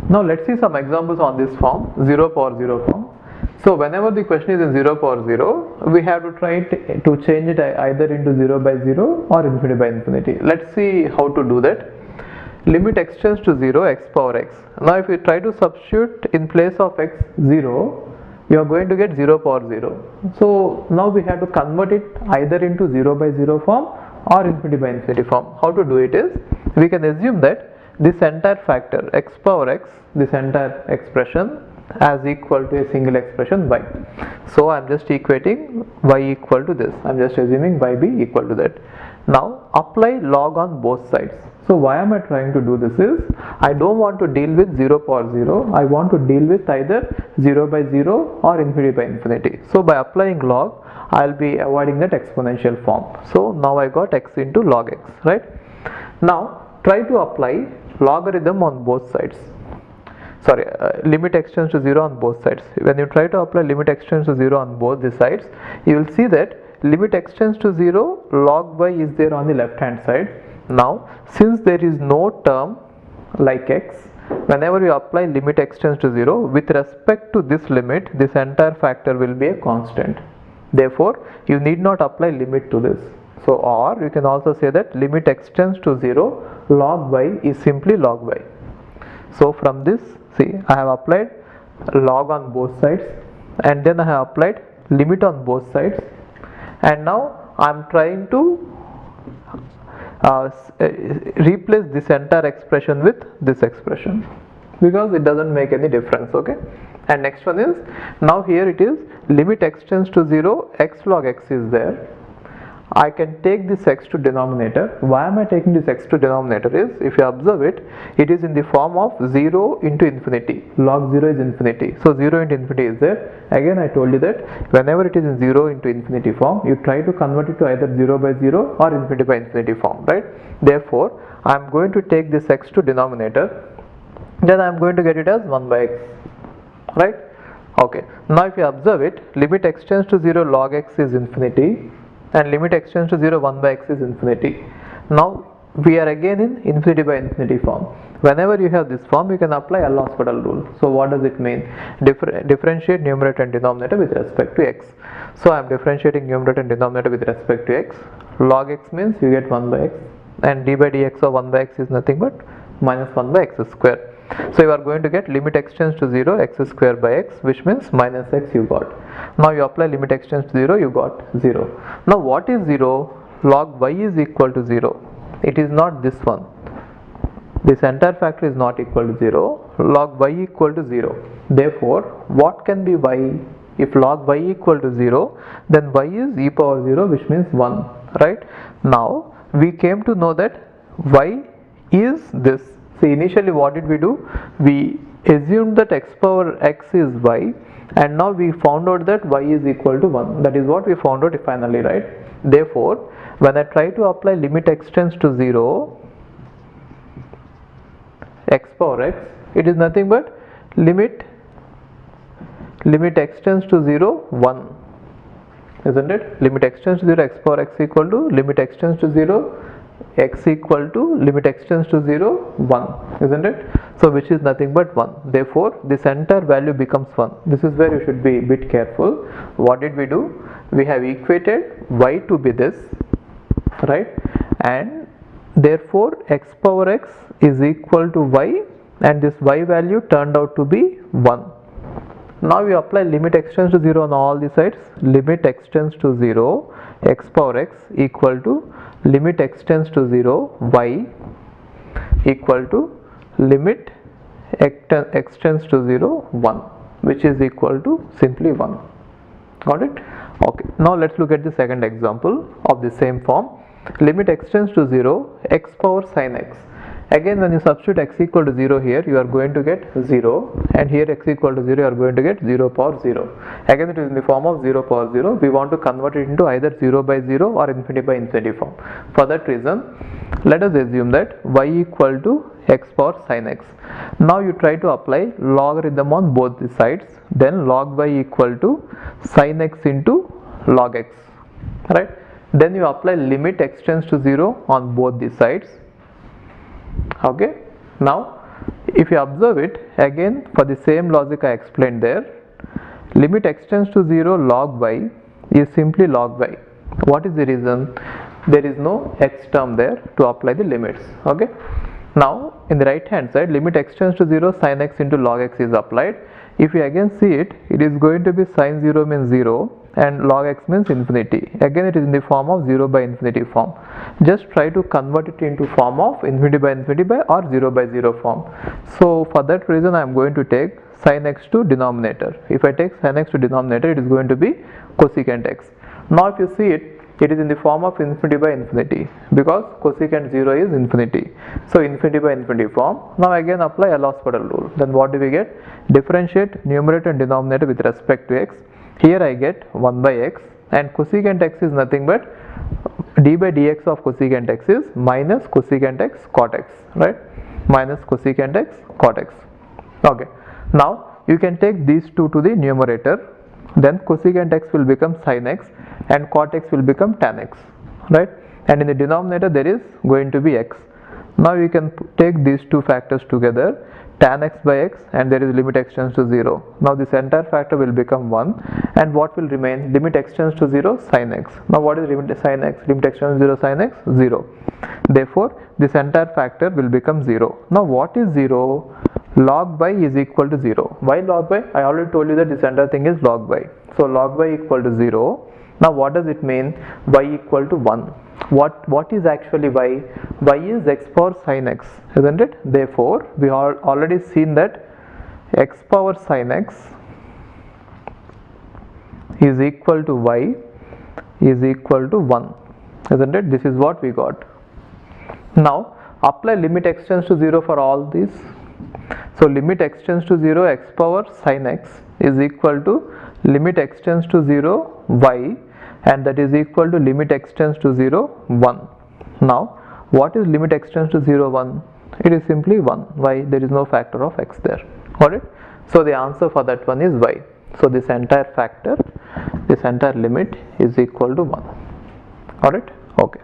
Now let's see some examples on this form, 0 power 0 form. So whenever the question is in 0 power 0, we have to try to change it either into 0 by 0 or infinity by infinity. Let's see how to do that. Limit x tends to 0, x power x. Now if you try to substitute in place of x 0, you are going to get 0 power 0. So now we have to convert it either into 0 by 0 form or infinity by infinity form. How to do it is, we can assume that this entire factor x power x, this entire expression as equal to a single expression y. So I am just equating y equal to this. I am just assuming y be equal to that. Now apply log on both sides. So why am I trying to do this is, I don't want to deal with 0 power 0. I want to deal with either 0 by 0 or infinity by infinity. So by applying log, I will be avoiding that exponential form. So now I got x into log x, right? Now try to apply logarithm on both sides. Sorry, limit x tends to 0 on both sides. When you try to apply limit x tends to 0 on both the sides, you will see that limit x tends to 0, log y is there on the left hand side. Now since there is no term like x, whenever you apply limit x tends to 0, with respect to this limit, this entire factor will be a constant. Therefore you need not apply limit to this. So, or you can also say that limit x tends to 0, log y is simply log y. So from this, see, I have applied log on both sides, and then I have applied limit on both sides, and now I am trying to replace this entire expression with this expression, because it doesn't make any difference, okay? And next one is, now here it is limit x tends to 0, x log x is there. I can take this x to denominator. Why am I taking this x to denominator is, if you observe it, it is in the form of 0 into infinity. Log 0 is infinity. So 0 into infinity is there. Again I told you that whenever it is in 0 into infinity form, you try to convert it to either 0 by 0 or infinity by infinity form, right? Therefore, I am going to take this x to denominator. Then I am going to get it as 1 by x, right? Okay. Now if you observe it, limit x tends to 0, log x is infinity, and limit x tends to 0, 1 by x is infinity. Now we are again in infinity by infinity form. Whenever you have this form, you can apply L'Hospital rule. So what does it mean? Differentiate numerator and denominator with respect to x. So I am differentiating numerator and denominator with respect to x. Log x means you get 1 by x, and d by dx of 1 by x is nothing but minus 1 by x square. So you are going to get limit x tends to 0, x square by x, which means minus x you got. Now you apply limit x tends to 0, you got 0. Now what is 0? Log y is equal to 0. It is not this one. This entire factor is not equal to 0. Log y equal to 0. Therefore, what can be y? If log y equal to 0, then y is e power 0, which means 1, right? Now we came to know that y is this. See, initially what did we do? We assumed that x power x is y, and now we found out that y is equal to 1. That is what we found out finally, right? Therefore, when I try to apply limit x tends to 0, x power x, it is nothing but limit x tends to 0, 1, isn't it? Limit x tends to 0, x power x equal to limit x tends to 0, x equal to limit x tends to 0, 1, isn't it? So which is nothing but 1. Therefore this entire value becomes 1. This is where you should be a bit careful. What did we do? We have equated y to be this, right? And therefore x power x is equal to y, and this y value turned out to be 1. Now we apply limit x tends to 0 on all the sides. Limit x tends to 0, x power x equal to limit x tends to 0, y equal to limit x tends to 0, 1, which is equal to simply 1. Got it? Okay. Now let's look at the second example of the same form. Limit x tends to 0, x power sin x. Again, when you substitute x equal to 0 here, you are going to get 0, and here x equal to 0, you are going to get 0 power 0. Again, it is in the form of 0 power 0. We want to convert it into either 0 by 0 or infinity by infinity form. For that reason, let us assume that y equal to x power sin x. Now you try to apply logarithm on both the sides. Then log y equal to sin x into log x, right? Then you apply limit x tends to 0 on both the sides. Okay. Now If you observe it, again for the same logic I explained there, limit extends to 0 log y is simply log y. What is the reason? There is no x term there to apply the limits. Okay. Now in the right hand side, limit extends to 0 sin x into log x is applied. If you again see it, it is going to be sin 0 means 0 and log x means infinity. Again it is in the form of 0 by infinity form. Just try to convert it into form of infinity by or 0 by 0 form. So for that reason I am going to take sin x to denominator. If I take sin x to denominator, it is going to be cosecant x. Now if you see it, it is in the form of infinity by infinity because cosecant 0 is infinity. So infinity by infinity form. Now again apply L'Hospital rule. Then what do we get? Differentiate numerator and denominator with respect to x. Here I get 1 by x and cosecant x is nothing but d by dx of cosecant x is minus cosecant x cot x, right? Minus cosecant x cot x. Okay. Now you can take these two to the numerator. Then cosecant x will become sin x and cot x will become tan x, right? And in the denominator there is going to be x. Now you can take these two factors together, tan x by x, and there is limit extends to 0. Now this entire factor will become 1 and what will remain? Limit extends to 0 sin x. Now what is limit sin x? Limit extends to 0 sin x? 0. Therefore this entire factor will become 0. Now what is 0? Log y is equal to 0. Why log y? I already told you that this entire thing is log y. So log y equal to 0. Now what does it mean? Y equal to 1. What is actually y? Y is x power sin x, isn't it? Therefore we have already seen that x power sin x is equal to y is equal to 1, isn't it? This is what we got. Now apply limit extends to 0 for all these. So limit extends to 0 x power sin x is equal to limit extends to 0 y, and that is equal to limit extends to 0 1. Now what is limit extends to 0 1? It is simply 1. Why? There is no factor of x there. Alright. So the answer for that one is y. So this entire factor, this entire limit is equal to 1. Alright. Okay.